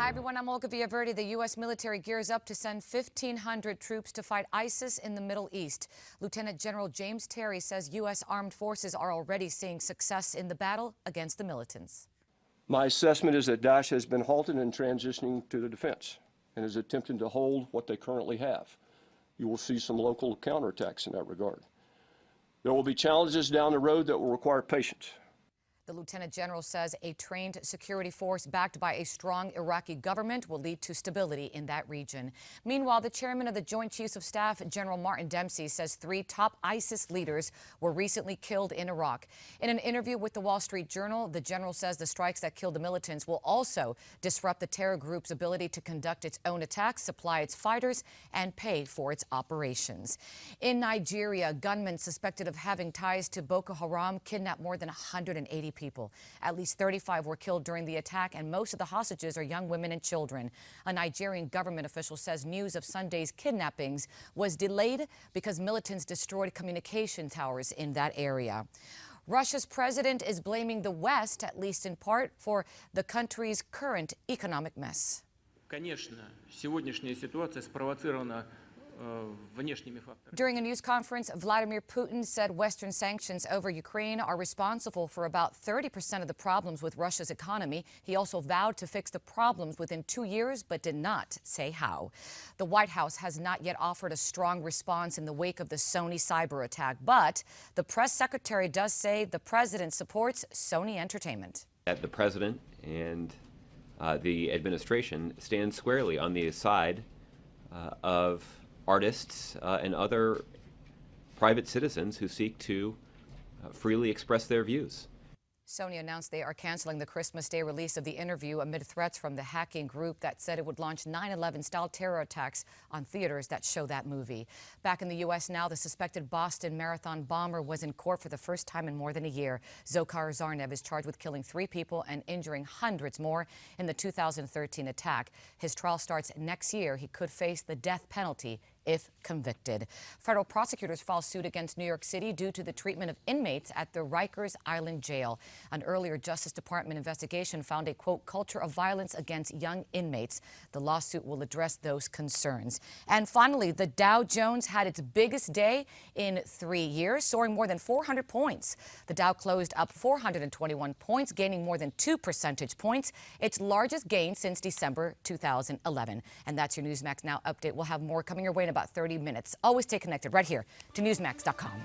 Hi, everyone. I'm Olga Villaverde. The U.S. military gears up to send 1,500 troops to fight ISIS in the Middle East. Lieutenant General James Terry says U.S. armed forces are already seeing success in the battle against the militants. My assessment is that Daesh has been halted in transitioning to the defense and is attempting to hold what they currently have. You will see some local counterattacks in that regard. There will be challenges down the road that will require patience. The Lieutenant General says a trained security force backed by a strong Iraqi government will lead to stability in that region. Meanwhile, the chairman of the Joint Chiefs of Staff, General Martin Dempsey, says 3 top ISIS leaders were recently killed in Iraq. In an interview with the Wall Street Journal, the general says the strikes that killed the militants will also disrupt the terror group's ability to conduct its own attacks, supply its fighters, and pay for its operations. In Nigeria, gunmen suspected of having ties to Boko Haram kidnapped more than 180 people. At least 35 were killed during the attack, and most of the hostages are young women and children. A Nigerian government official says news of Sunday's kidnappings was delayed because militants destroyed communication towers in that area. Russia's president is blaming the West, at least in part, for the country's current economic mess. Конечно, сегодняшняя ситуация спровоцирована внешними факторами. During a news conference, Vladimir Putin said Western sanctions over Ukraine are responsible for about 30% of the problems with Russia's economy. He also vowed to fix the problems within 2 years, but did not say how. The White House has not yet offered a strong response in the wake of the Sony cyber attack, but the press secretary does say the president supports Sony Entertainment. That the president and the administration stand squarely on the side of artists and other private citizens who seek to freely express their views. Sony announced they are canceling the Christmas Day release of The Interview amid threats from the hacking group that said it would launch 9/11-style terror attacks on theaters that show that movie. Back in the U.S. now, the suspected Boston Marathon bomber was in court for the first time in more than a year. Dzhokhar Zarnev is charged with killing 3 people and injuring hundreds more in the 2013 attack. His trial starts next year. He could face the death penalty if convicted. Federal prosecutors filed suit against New York City due to the treatment of inmates at the Rikers Island jail. An earlier Justice Department investigation found a, quote, culture of violence against young inmates. The lawsuit will address those concerns. And finally, the Dow Jones had its biggest day in 3 years, soaring more than 400 points. The Dow closed up 421 points, gaining more than 2 percentage points, its largest gain since December 2011. And that's your Newsmax Now update. We'll have more coming your way in about 30 minutes. Always stay connected right here to Newsmax.com.